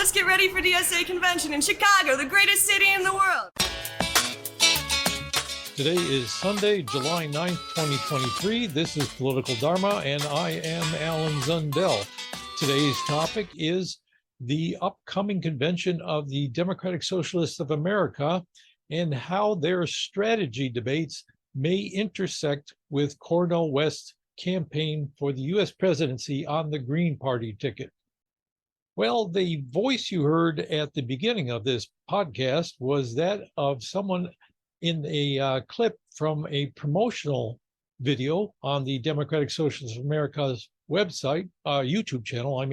Let's get ready for DSA convention in Chicago, the greatest city in the world. Today is Sunday, July 9th, 2023. This is Political Dharma, and I am Alan Zundell. Today's topic is the upcoming convention of the Democratic Socialists of America and how their strategy debates may intersect with Cornel West's campaign for the U.S. presidency on the Green Party ticket. Well, the voice you heard at the beginning of this podcast was that of someone in a clip from a promotional video on the Democratic Socialists of America's website, YouTube channel,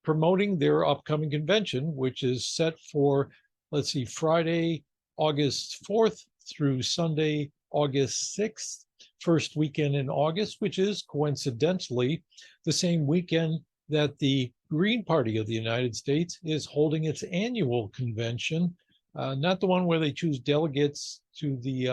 promoting their upcoming convention, which is set for, Friday, August 4th through Sunday, August 6th, first weekend in August, which is coincidentally the same weekend that the Green Party of the United States is holding its annual convention, not the one where they choose delegates to the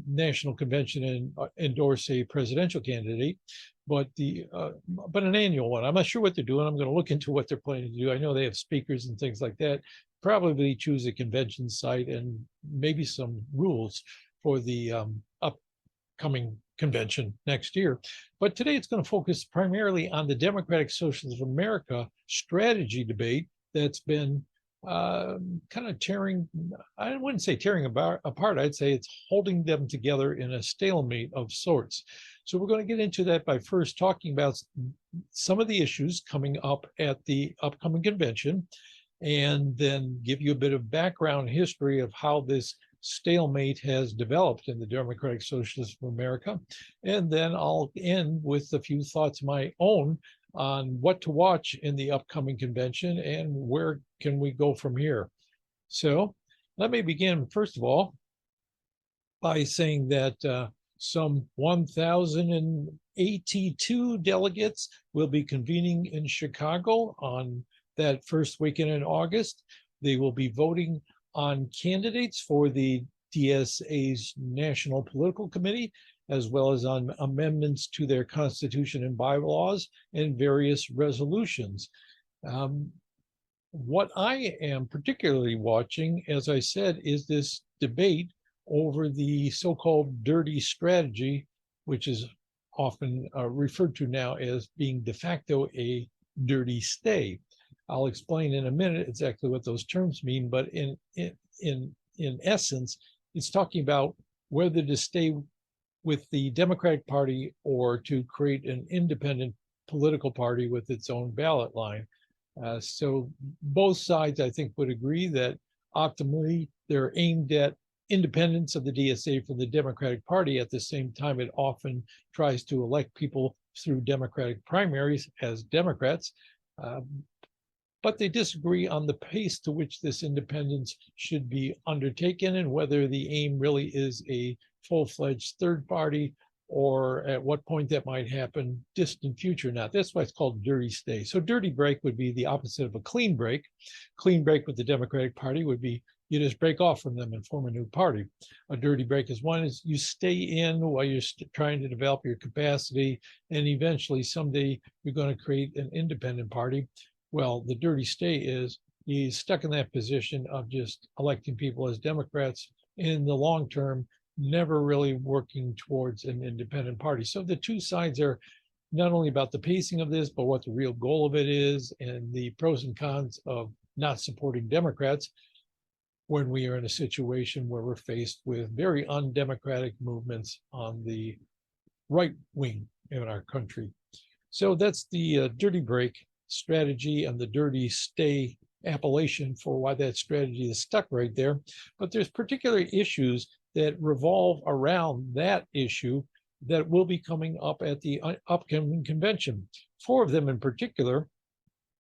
national convention and endorse a presidential candidate, but an annual one. I'm not sure what they're doing. I'm going to look into what they're planning to do. I know they have speakers and things like that. Probably choose a convention site and maybe some rules for the upcoming convention next year. But today it's going to focus primarily on the Democratic Socialists of America strategy debate that's been kind of tearing, I wouldn't say tearing apart, I'd say it's holding them together in a stalemate of sorts. So we're going to get into that by first talking about some of the issues coming up at the upcoming convention, and then give you a bit of background history of how this stalemate has developed in the Democratic Socialists of America. And then I'll end with a few thoughts of my own on what to watch in the upcoming convention and where can we go from here. So let me begin, first of all, by saying that some 1,082 delegates will be convening in Chicago on that first weekend in August. They will be voting on candidates for the DSA's National Political Committee, as well as on amendments to their constitution and bylaws and various resolutions. What I am particularly watching, as I said, is this debate over the so-called dirty strategy, which is often referred to now as being de facto a dirty stay. I'll explain in a minute exactly what those terms mean, but in essence, it's talking about whether to stay with the Democratic Party or to create an independent political party with its own ballot line. So both sides, I think, would agree that optimally they're aimed at independence of the DSA from the Democratic Party. At the same time, it often tries to elect people through Democratic primaries as Democrats. But they disagree on the pace to which this independence should be undertaken and whether the aim really is a full-fledged third party or at what point that might happen, distant future. Now, that's why it's called dirty stay. So dirty break would be the opposite of a clean break. Clean break with the Democratic Party would be you just break off from them and form a new party. A dirty break is you stay in while you're trying to develop your capacity, and eventually someday you're going to create an independent party. Well, the dirty stay is he's stuck in that position of just electing people as Democrats in the long term, never really working towards an independent party. So the two sides are not only about the pacing of this, but what the real goal of it is and the pros and cons of not supporting Democrats when we are in a situation where we're faced with very undemocratic movements on the right wing in our country. So that's the dirty break strategy and the dirty stay appellation for why that strategy is stuck right there. But there's particular issues that revolve around that issue that will be coming up at the upcoming convention. 4 of them in particular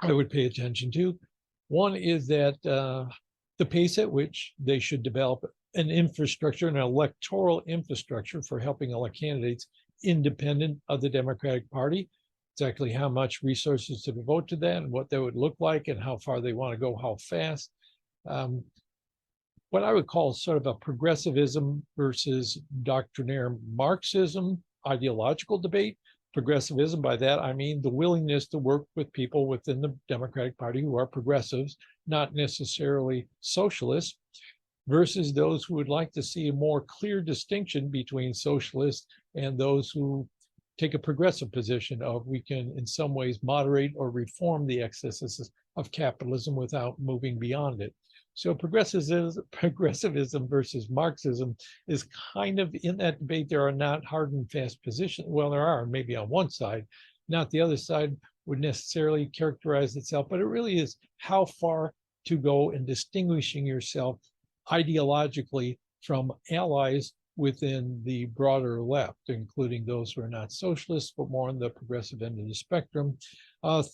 I would pay attention to. One is that the pace at which they should develop an infrastructure, an electoral infrastructure for helping elect candidates independent of the Democratic Party. Exactly how much resources to devote to that and what that would look like and how far they want to go, how fast. What I would call sort of a progressivism versus doctrinaire Marxism ideological debate Progressivism, by that I mean the willingness to work with people within the Democratic Party who are progressives, not necessarily socialists, versus those who would like to see a more clear distinction between socialists and those who take a progressive position of we can in some ways moderate or reform the excesses of capitalism without moving beyond it. So progressivism versus Marxism is kind of in that debate. There are not hard and fast positions. Well, there are maybe on one side, not the other side would necessarily characterize itself, but it really is how far to go in distinguishing yourself ideologically from allies within the broader left, including those who are not socialists, but more on the progressive end of the spectrum.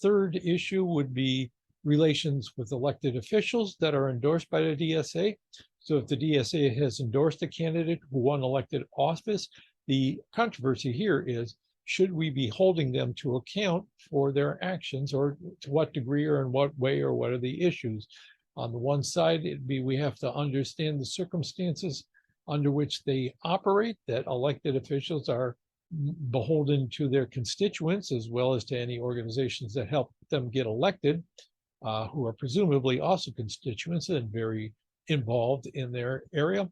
Third issue would be relations with elected officials that are endorsed by the DSA. So if the DSA has endorsed a candidate who won elected office, the controversy here is, should we be holding them to account for their actions, or to what degree or in what way, or what are the issues? On the one side, it'd be we have to understand the circumstances under which they operate, that elected officials are beholden to their constituents as well as to any organizations that help them get elected, who are presumably also constituents and very involved in their area.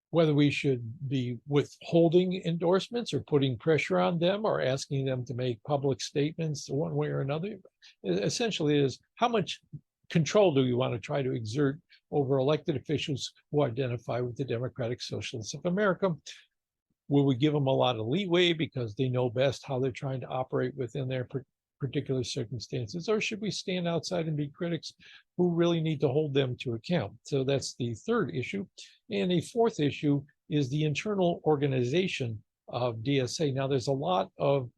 Whether we should be withholding endorsements or putting pressure on them or asking them to make public statements one way or another, essentially is how much control do we want to try to exert over elected officials who identify with the Democratic Socialists of America? Will we give them a lot of leeway because they know best how they're trying to operate within their particular circumstances, or should we stand outside and be critics who really need to hold them to account? So that's the third issue. And a fourth issue is the internal organization of DSA. Now, there's a lot of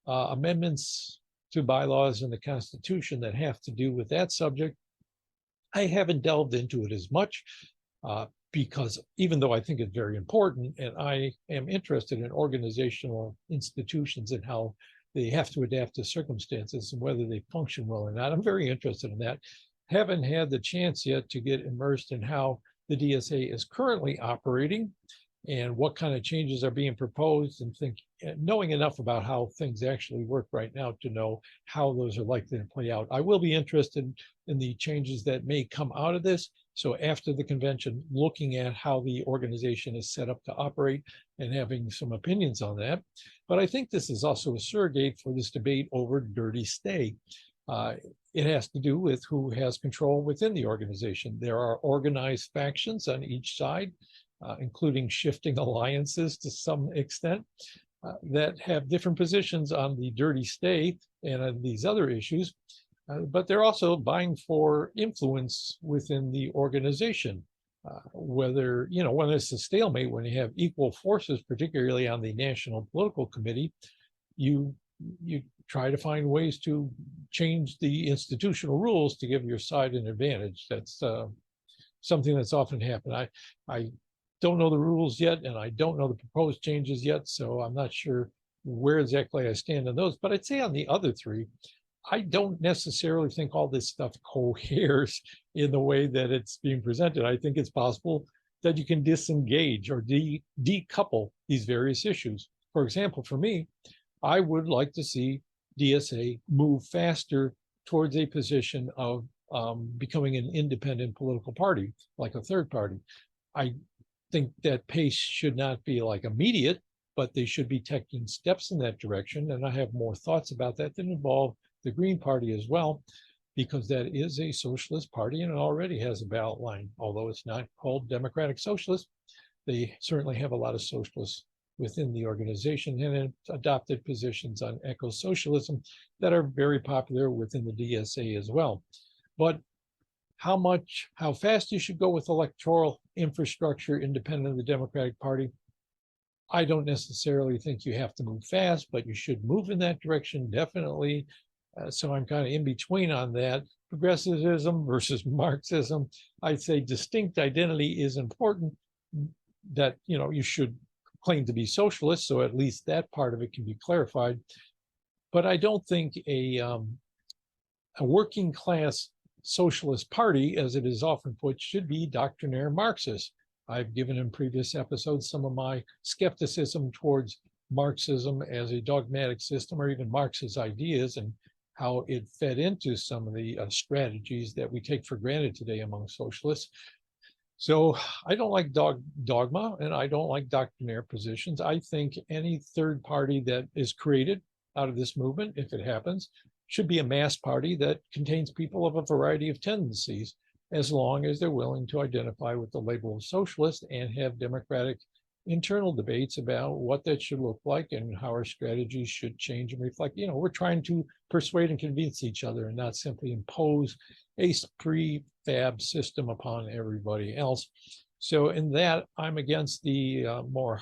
amendments to bylaws in the Constitution that have to do with that subject. I haven't delved into it as much because even though I think it's very important, and I am interested in organizational institutions and how they have to adapt to circumstances and whether they function well or not, I'm very interested in that. Haven't had the chance yet to get immersed in how the DSA is currently operating and what kind of changes are being proposed, and knowing enough about how things actually work right now to know how those are likely to play out. I will be interested in the changes that may come out of this. So after the convention, looking at how the organization is set up to operate and having some opinions on that. But I think this is also a surrogate for this debate over dirty stay. It has to do with who has control within the organization. There are organized factions on each side, including shifting alliances to some extent, that have different positions on the dirty stay and on these other issues. But they're also vying for influence within the organization. Whether, when it's a stalemate, when you have equal forces, particularly on the National Political Committee, you try to find ways to change the institutional rules to give your side an advantage. That's something that's often happened. I don't know the rules yet, and I don't know the proposed changes yet, so I'm not sure where exactly I stand on those. But I'd say on the other three, I don't necessarily think all this stuff coheres in the way that it's being presented. I think it's possible that you can disengage or decouple these various issues. For example, for me, I would like to see DSA move faster towards a position of becoming an independent political party, like a third party. I think that pace should not be like immediate, but they should be taking steps in that direction. And I have more thoughts about that involve the Green Party as well, because that is a socialist party and it already has a ballot line. Although it's not called Democratic Socialist, they certainly have a lot of socialists within the organization and adopted positions on eco-socialism that are very popular within the DSA as well. But how fast you should go with electoral infrastructure independent of the Democratic Party, I don't necessarily think you have to move fast, but you should move in that direction, definitely. So I'm kind of in between on that. Progressivism versus Marxism, I'd say distinct identity is important, that you should claim to be socialist, so at least that part of it can be clarified. But I don't think a working class socialist party, as it is often put, should be doctrinaire Marxist. I've given in previous episodes some of my skepticism towards Marxism as a dogmatic system, or even Marx's ideas and how it fed into some of the strategies that we take for granted today among socialists. So I don't like dogma, and I don't like doctrinaire positions. I think any third party that is created out of this movement, if it happens, should be a mass party that contains people of a variety of tendencies, as long as they're willing to identify with the label of socialist and have democratic internal debates about what that should look like and how our strategies should change and reflect. We're trying to persuade and convince each other and not simply impose a prefab system upon everybody else. So in that, I'm against the more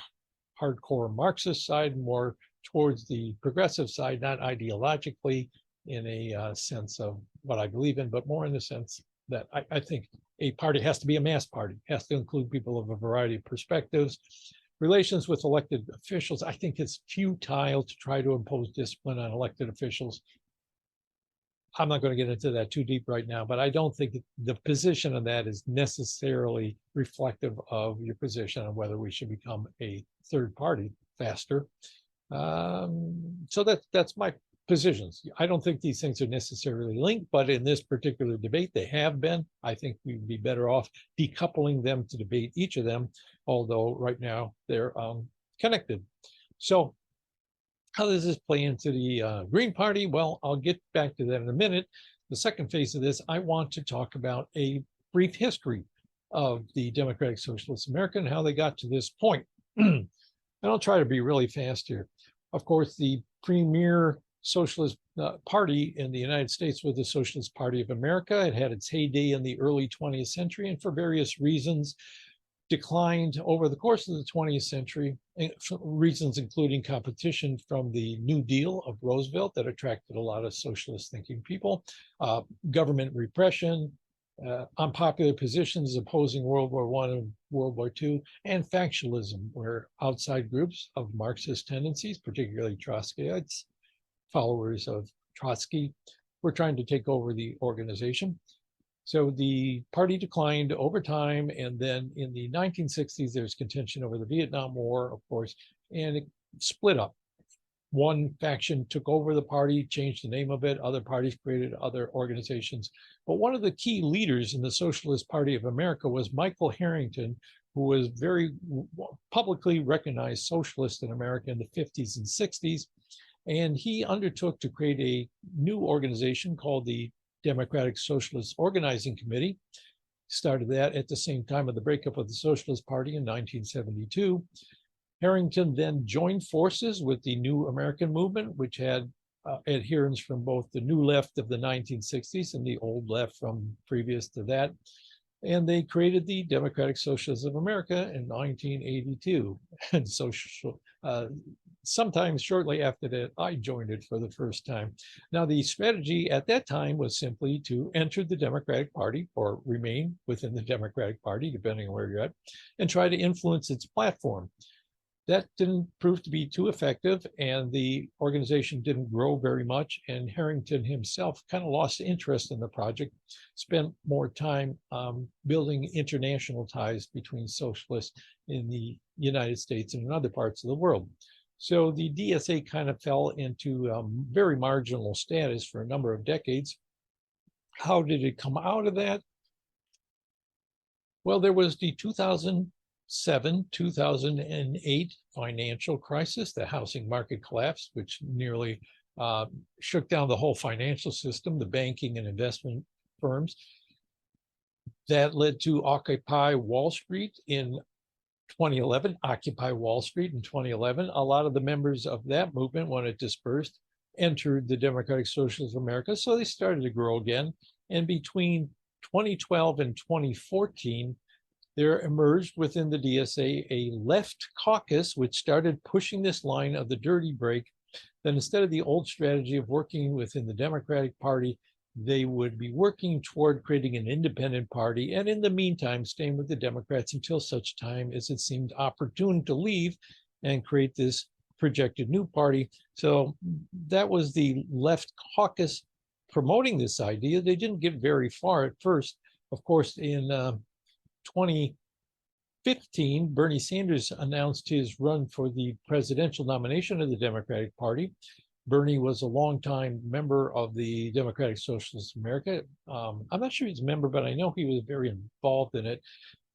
hardcore Marxist side, more towards the progressive side, not ideologically in a sense of what I believe in, but more in the sense that I think a party has to be a mass party, has to include people of a variety of perspectives. Relations with elected officials, I think it's futile to try to impose discipline on elected officials. I'm not going to get into that too deep right now, but I don't think the position of that is necessarily reflective of your position on whether we should become a third party faster. So that's my positions. I don't think these things are necessarily linked, but in this particular debate, they have been. I think we'd be better off decoupling them to debate each of them, although right now they're connected. So how does this play into the Green Party? Well, I'll get back to that in a minute. The second phase of this, I want to talk about a brief history of the Democratic Socialists of America and how they got to this point. And I'll try to be really fast here. Of course, the premier socialist party in the United States was the Socialist Party of America. It had its heyday in the early 20th century, and for various reasons declined over the course of the 20th century, reasons including competition from the New Deal of Roosevelt that attracted a lot of socialist thinking people, government repression, unpopular positions opposing World War I and World War II, and factionalism, where outside groups of Marxist tendencies, particularly Trotskyites, followers of Trotsky, were trying to take over the organization. So the party declined over time, and then in the 1960s, there's contention over the Vietnam War, of course, and it split up. One faction took over the party, changed the name of it, other parties created other organizations. But one of the key leaders in the Socialist Party of America was Michael Harrington, who was very publicly recognized socialist in America in the 50s and 60s. And he undertook to create a new organization called the Democratic Socialist Organizing Committee. Started that at the same time of the breakup of the Socialist Party in 1972. Harrington then joined forces with the New American Movement, which had adherents from both the New Left of the 1960s and the Old Left from previous to that. And they created the Democratic Socialists of America in 1982. And sometimes shortly after that, I joined it for the first time. Now, the strategy at that time was simply to enter the Democratic Party or remain within the Democratic Party, depending on where you're at, and try to influence its platform. That didn't prove to be too effective, and the organization didn't grow very much. And Harrington himself kind of lost interest in the project, spent more time building international ties between socialists in the United States and in other parts of the world. So the DSA kind of fell into very marginal status for a number of decades. How did it come out of that? Well, there was the 2007-2008 financial crisis, the housing market collapse, which nearly shook down the whole financial system, the banking and investment firms. That led to Occupy Wall Street in 2011, Occupy Wall Street in 2011. A lot of the members of that movement, when it dispersed, entered the Democratic Socialists of America, so they started to grow again. And between 2012 and 2014, there emerged within the DSA a left caucus, which started pushing this line of the dirty break. Then instead of the old strategy of working within the Democratic Party, they would be working toward creating an independent party, and in the meantime, staying with the Democrats until such time as it seemed opportune to leave and create this projected new party. So that was the left caucus promoting this idea. They didn't get very far at first. Of course, in 2015, 2015, Bernie Sanders announced his run for the presidential nomination of the Democratic Party. Bernie was a longtime member of the Democratic Socialists of America. I'm not sure he's a member, but I know he was very involved in it.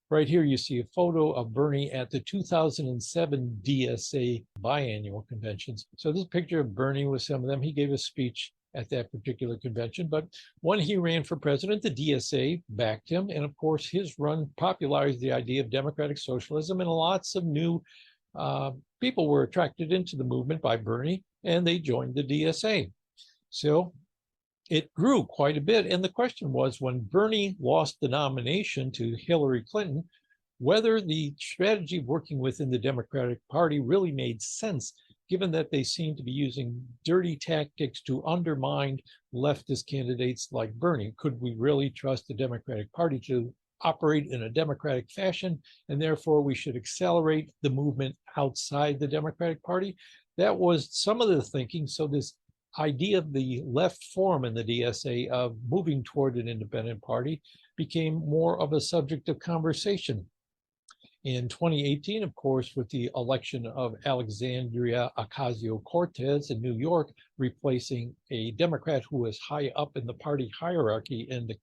Right here, you see a photo of Bernie at the 2007 DSA biannual conventions. So this picture of Bernie with some of them, he gave a speech at that particular convention. But when he ran for president, the DSA backed him. And of course, his run popularized the idea of democratic socialism, and lots of new people were attracted into the movement by Bernie, and they joined the DSA. So it grew quite a bit. And the question was, when Bernie lost the nomination to Hillary Clinton, whether the strategy of working within the Democratic Party really made sense, given that they seemed to be using dirty tactics to undermine leftist candidates like Bernie. Could we really trust the Democratic Party to operate in a democratic fashion, and therefore we should accelerate the movement outside the Democratic Party? That was some of the thinking. So this idea of the left forum in the DSA of moving toward an independent party became more of a subject of conversation. In 2018, of course, with the election of Alexandria Ocasio-Cortez in New York, replacing a Democrat who was high up in the party hierarchy in the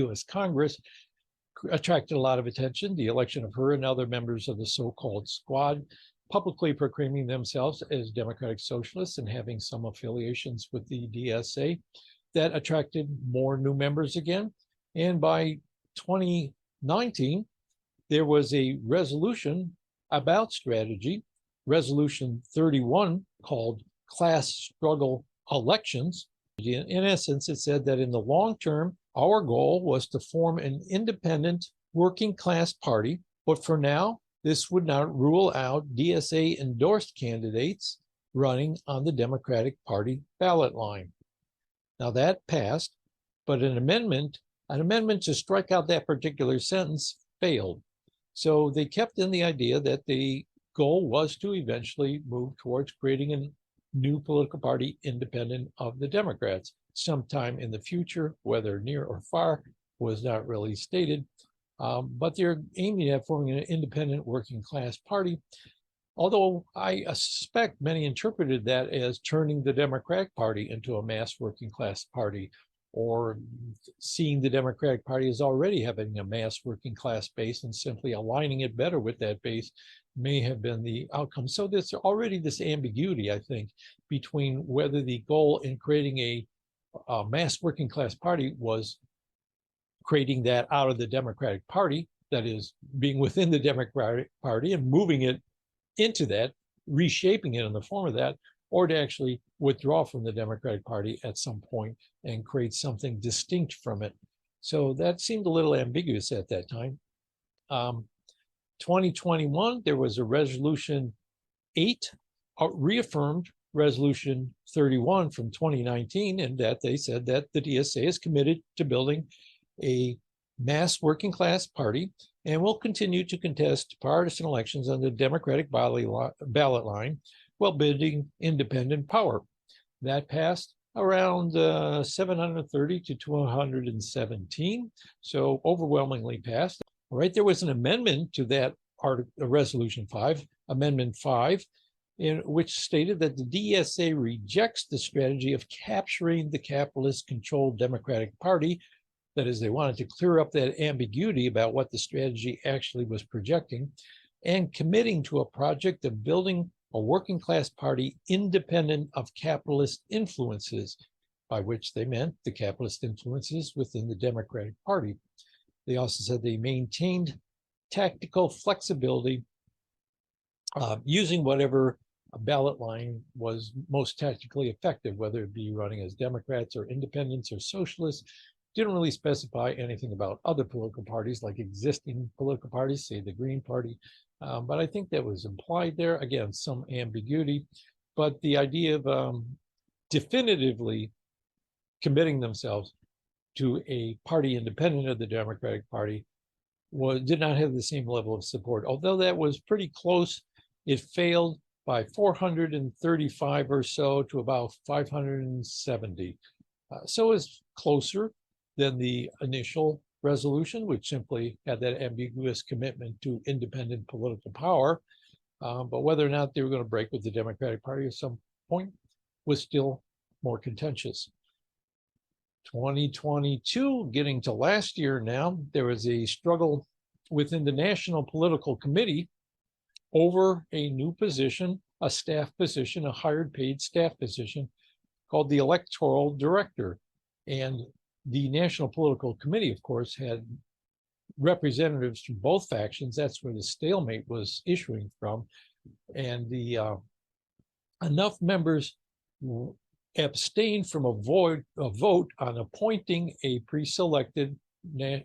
US Congress, attracted a lot of attention. The election of her and other members of the so-called squad, publicly proclaiming themselves as democratic socialists and having some affiliations with the DSA, that attracted more new members again. And by 2019, there was a resolution about strategy, Resolution 31, called Class Struggle Elections. In essence, it said that in the long term, our goal was to form an independent working class party, but for now, this would not rule out DSA endorsed candidates running on the Democratic Party ballot line. Now that passed, but an amendment to strike out that particular sentence failed. So they kept in the idea that the goal was to eventually move towards creating a new political party independent of the Democrats sometime in the future, whether near or far was not really stated. But they're aiming at forming an independent working class party. Although I suspect many interpreted that as turning the Democratic Party into a mass working class party, or seeing the Democratic Party as already having a mass working class base and simply aligning it better with that base may have been the outcome. So there's already this ambiguity, I think, between whether the goal in creating a mass working class party was creating that out of the Democratic Party, that is, being within the Democratic Party and moving it into that, reshaping it in the form of that, or to actually withdraw from the Democratic Party at some point and create something distinct from it. So that seemed a little ambiguous at that time. 2021, there was a Resolution 8, reaffirmed Resolution 31 from 2019, and that they said that the DSA is committed to building a mass working class party and will continue to contest partisan elections on the Democratic ballot line while building independent power. That passed around 730 to 217, so overwhelmingly passed. All right, there was an amendment to that Resolution 5, Amendment 5, in which stated that the DSA rejects the strategy of capturing the capitalist-controlled Democratic Party. That is, they wanted to clear up that ambiguity about what the strategy actually was projecting, and committing to a project of building a working class party independent of capitalist influences, by which they meant the capitalist influences within the Democratic Party. They also said they maintained tactical flexibility, using whatever ballot line was most tactically effective, whether it be running as Democrats or independents or socialists. Didn't really specify anything about other political parties, like existing political parties, say the Green Party. But I think that was implied there. Again, some ambiguity, but the idea of definitively committing themselves to a party independent of the Democratic Party did not have the same level of support. Although that was pretty close, it failed by 435 or so to about 570. So it's closer than the initial resolution, which simply had that ambiguous commitment to independent political power. But whether or not they were going to break with the Democratic Party at some point was still more contentious. 2022, getting to last year now, there was a struggle within the National Political Committee over a new position, a staff position, a hired paid staff position called the electoral director. And the National Political Committee, of course, had representatives from both factions. That's where the stalemate was issuing from. And the enough members abstained from a vote on appointing a pre-selected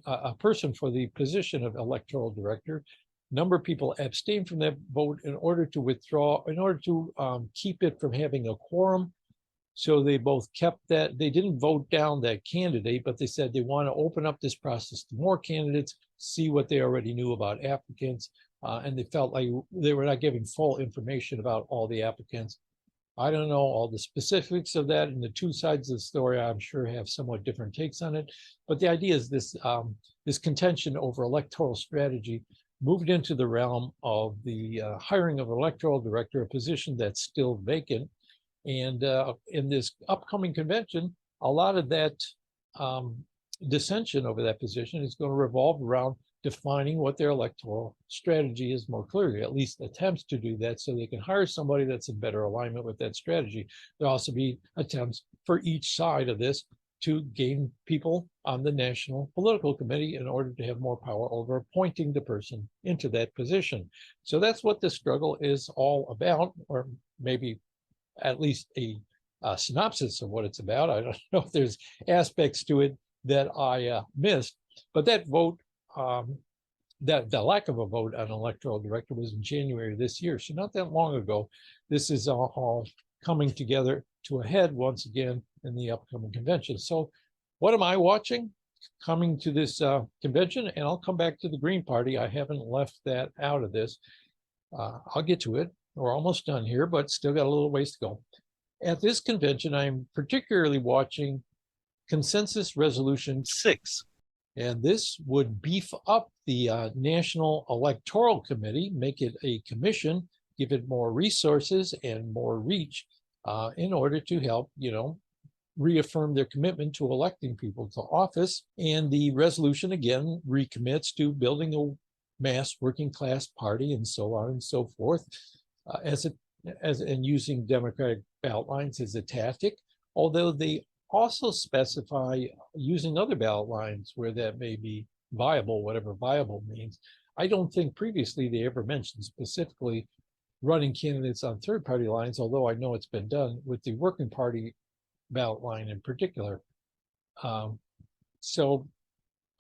a person for the position of electoral director. Number of people abstained from that vote in order to withdraw, in order to keep it from having a quorum. So they both kept that. They didn't vote down that candidate, but they said they want to open up this process to more candidates, see what they already knew about applicants. And they felt like they were not giving full information about all the applicants. I don't know all the specifics of that, and the two sides of the story, I'm sure, have somewhat different takes on it. But the idea is this, this contention over electoral strategy moved into the realm of the hiring of an electoral director, a position that's still vacant. And in this upcoming convention, a lot of that dissension over that position is going to revolve around defining what their electoral strategy is more clearly, at least attempts to do that, so they can hire somebody that's in better alignment with that strategy. There'll also be attempts for each side of this to gain people on the National Political Committee in order to have more power over appointing the person into that position. So that's what this struggle is all about, or maybe at least a synopsis of what it's about. I don't know if there's aspects to it that I missed, but that vote, the lack of a vote on electoral director was in January this year. So not that long ago. This is all coming together to a head once again in the upcoming convention. So what am I watching coming to this convention? And I'll come back to the Green Party. I haven't left that out of this. I'll get to it. We're almost done here, but still got a little ways to go. At this convention, I'm particularly watching Consensus Resolution 6. And this would beef up the National Electoral Committee, make it a commission, give it more resources and more reach in order to help, reaffirm their commitment to electing people to office. And the resolution, again, recommits to building a mass working class party and so on and so forth, and using Democratic ballot lines as a tactic, although they also specify using other ballot lines where that may be viable, whatever viable means. I don't think previously they ever mentioned specifically running candidates on third party lines, although I know it's been done with the working party ballot line in particular. So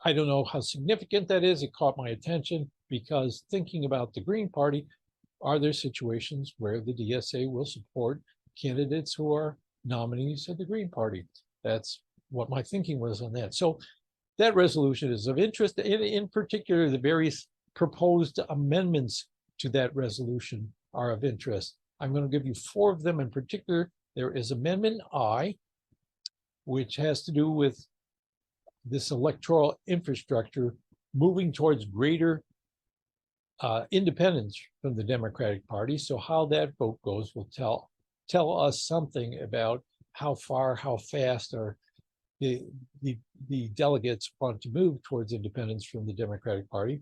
I don't know how significant that is. It caught my attention because thinking about the Green Party, are there situations where the DSA will support candidates who are nominees of the Green Party? That's what my thinking was on that. So that resolution is of interest, in particular, the various proposed amendments to that resolution are of interest. I'm going to give you 4 of them in particular. There is Amendment I, which has to do with this electoral infrastructure moving towards greater independence from the Democratic Party. So how that vote goes will tell us something about how far, how fast are the delegates want to move towards independence from the Democratic Party.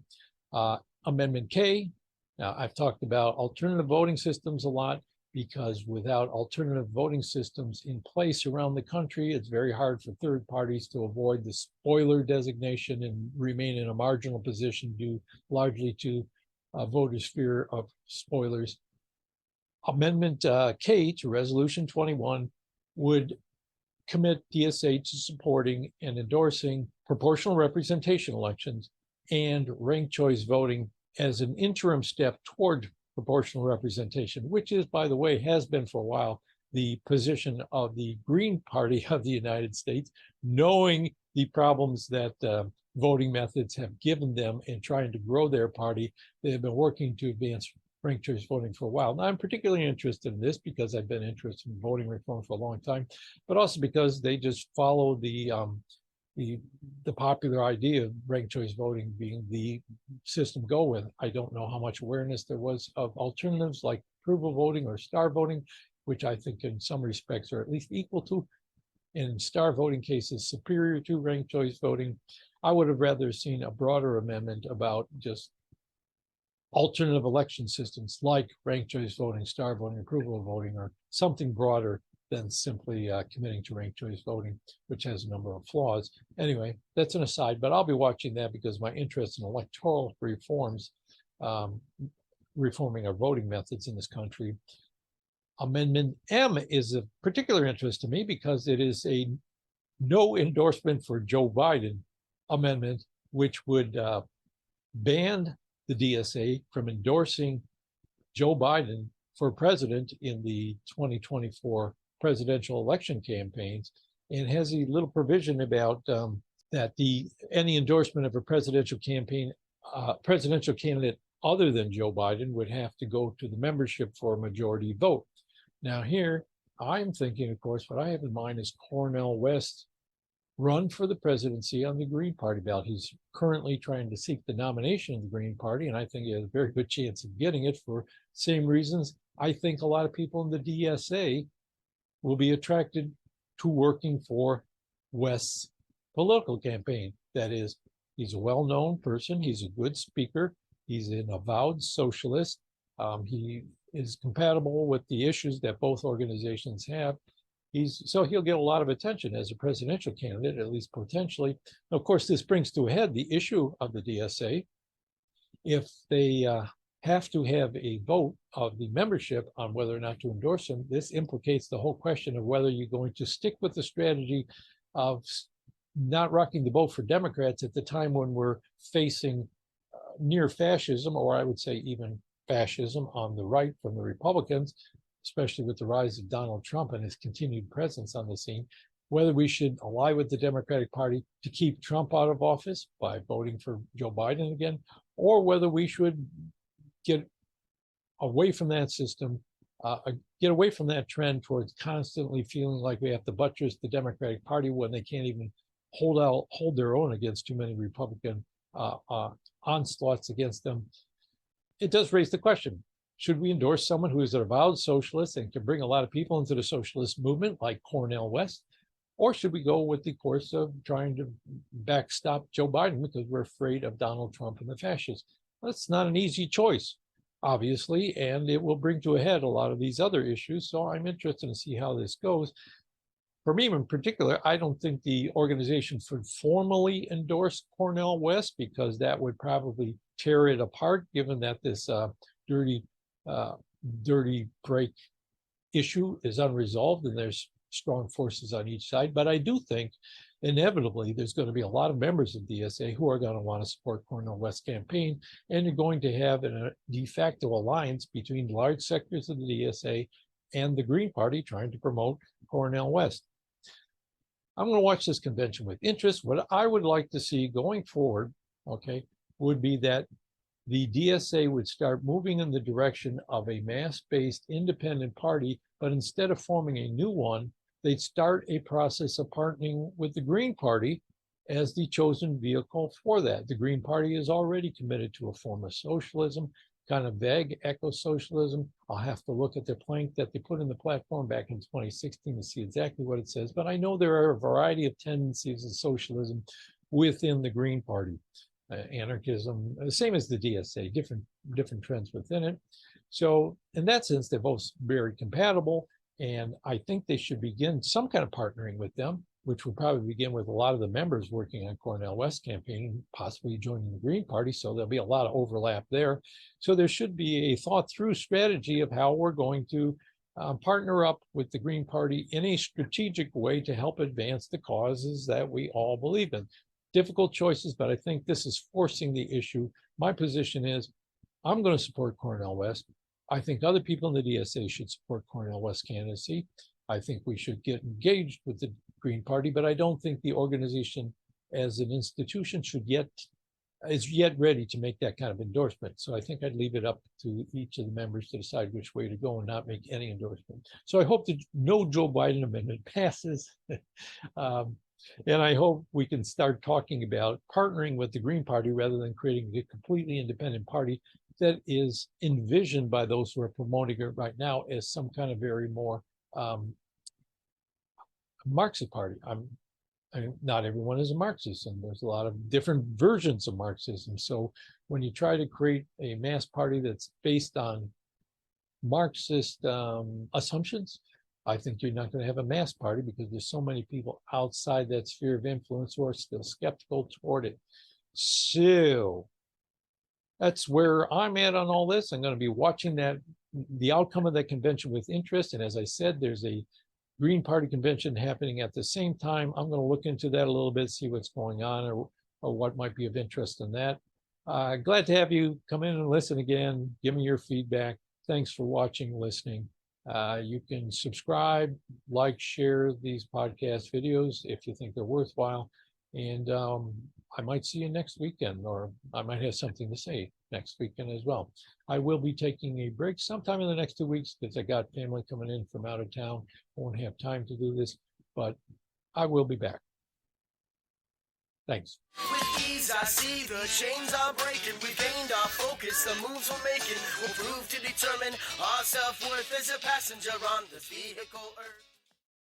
Amendment K. Now, I've talked about alternative voting systems a lot because without alternative voting systems in place around the country, it's very hard for third parties to avoid the spoiler designation and remain in a marginal position due largely to voters' fear of spoilers. Amendment K to Resolution 21 would commit DSA to supporting and endorsing proportional representation elections and ranked choice voting as an interim step toward proportional representation, which is, by the way, has been for a while the position of the Green Party of the United States, knowing the problems that voting methods have given them in trying to grow their party. They have been working to advance ranked choice voting for a while. Now, I'm particularly interested in this because I've been interested in voting reform for a long time, but also because they just follow the the popular idea of ranked choice voting being the system to go with. I don't know how much awareness there was of alternatives like approval voting or star voting, which I think in some respects are at least equal to, in star voting cases, superior to ranked choice voting. I would have rather seen a broader amendment about just alternative election systems like ranked choice voting, star voting, approval voting, or something broader than simply committing to ranked choice voting, which has a number of flaws. Anyway, that's an aside, but I'll be watching that because my interest in electoral reforms, reforming our voting methods in this country. Amendment M is of particular interest to me because it is a no endorsement for Joe Biden amendment, which would ban the DSA from endorsing Joe Biden for president in the 2024 presidential election campaigns, and has a little provision about that any endorsement of a presidential campaign, presidential candidate other than Joe Biden would have to go to the membership for a majority vote. Now here, I'm thinking, of course, what I have in mind is Cornel West run for the presidency on the Green Party ballot. He's currently trying to seek the nomination of the Green Party, and I think he has a very good chance of getting it for same reasons. I think a lot of people in the DSA will be attracted to working for West's political campaign. That is, he's a well-known person. He's a good speaker. He's an avowed socialist. He is compatible with the issues that both organizations have. So he'll get a lot of attention as a presidential candidate, at least potentially. Of course, this brings to a head the issue of the DSA. If they have to have a vote of the membership on whether or not to endorse him, this implicates the whole question of whether you're going to stick with the strategy of not rocking the boat for Democrats at the time when we're facing near fascism, or I would say even fascism on the right from the Republicans, especially with the rise of Donald Trump and his continued presence on the scene, whether we should ally with the Democratic Party to keep Trump out of office by voting for Joe Biden again, or whether we should get away from that system, get away from that trend towards constantly feeling like we have to buttress the Democratic Party when they can't even hold their own against too many Republican onslaughts against them. It does raise the question, should we endorse someone who is an avowed socialist and can bring a lot of people into the socialist movement like Cornel West? Or should we go with the course of trying to backstop Joe Biden because we're afraid of Donald Trump and the fascists? That's not an easy choice, obviously, and it will bring to a head a lot of these other issues. So I'm interested to see how this goes. For me in particular, I don't think the organization should formally endorse Cornel West because that would probably tear it apart, given that this dirty break issue is unresolved and there's strong forces on each side. But I do think inevitably there's going to be a lot of members of DSA who are going to want to support Cornel West's campaign, and you're going to have a de facto alliance between large sectors of the DSA and the Green Party trying to promote Cornel West. I'm going to watch this convention with interest. What I would like to see going forward, okay, would be that the DSA would start moving in the direction of a mass-based independent party, but instead of forming a new one, they'd start a process of partnering with the Green Party as the chosen vehicle for that. The Green Party is already committed to a form of socialism, kind of vague eco-socialism. I'll have to look at the plank that they put in the platform back in 2016 to see exactly what it says, but I know there are a variety of tendencies of socialism within the Green Party. Anarchism, the same as the DSA, different trends within it. So in that sense, they're both very compatible, and I think they should begin some kind of partnering with them, which would probably begin with a lot of the members working on Cornel West's campaign, possibly joining the Green Party, so there'll be a lot of overlap there. So there should be a thought-through strategy of how we're going to partner up with the Green Party in a strategic way to help advance the causes that we all believe in. Difficult choices, but I think this is forcing the issue. My position is I'm going to support Cornel West. I think other people in the DSA should support Cornel West's candidacy. I think we should get engaged with the Green Party, but I don't think the organization as an institution is yet ready to make that kind of endorsement. So I think I'd leave it up to each of the members to decide which way to go and not make any endorsement. So I hope the no Joe Biden amendment passes. And I hope we can start talking about partnering with the Green Party rather than creating a completely independent party that is envisioned by those who are promoting it right now as some kind of very more Marxist party. Not everyone is a Marxist, and there's a lot of different versions of Marxism. So when you try to create a mass party that's based on Marxist assumptions, I think you're not going to have a mass party because there's so many people outside that sphere of influence who are still skeptical toward it. So that's where I'm at on all this. I'm going to be watching the outcome of that convention with interest. And as I said, there's a Green Party convention happening at the same time. I'm going to look into that a little bit, see what's going on or what might be of interest in that. Glad to have you come in and listen again. Give me your feedback. Thanks for watching, listening. You can subscribe, like, share these podcast videos if you think they're worthwhile. And I might see you next weekend, or I might have something to say next weekend as well. I will be taking a break sometime in the next 2 weeks because I got family coming in from out of town. I won't have time to do this, but I will be back. Thanks. With ease, I see the chains are breaking. We gained our focus, the moves we're making will prove to determine our self-worth as a passenger on the vehicle Earth.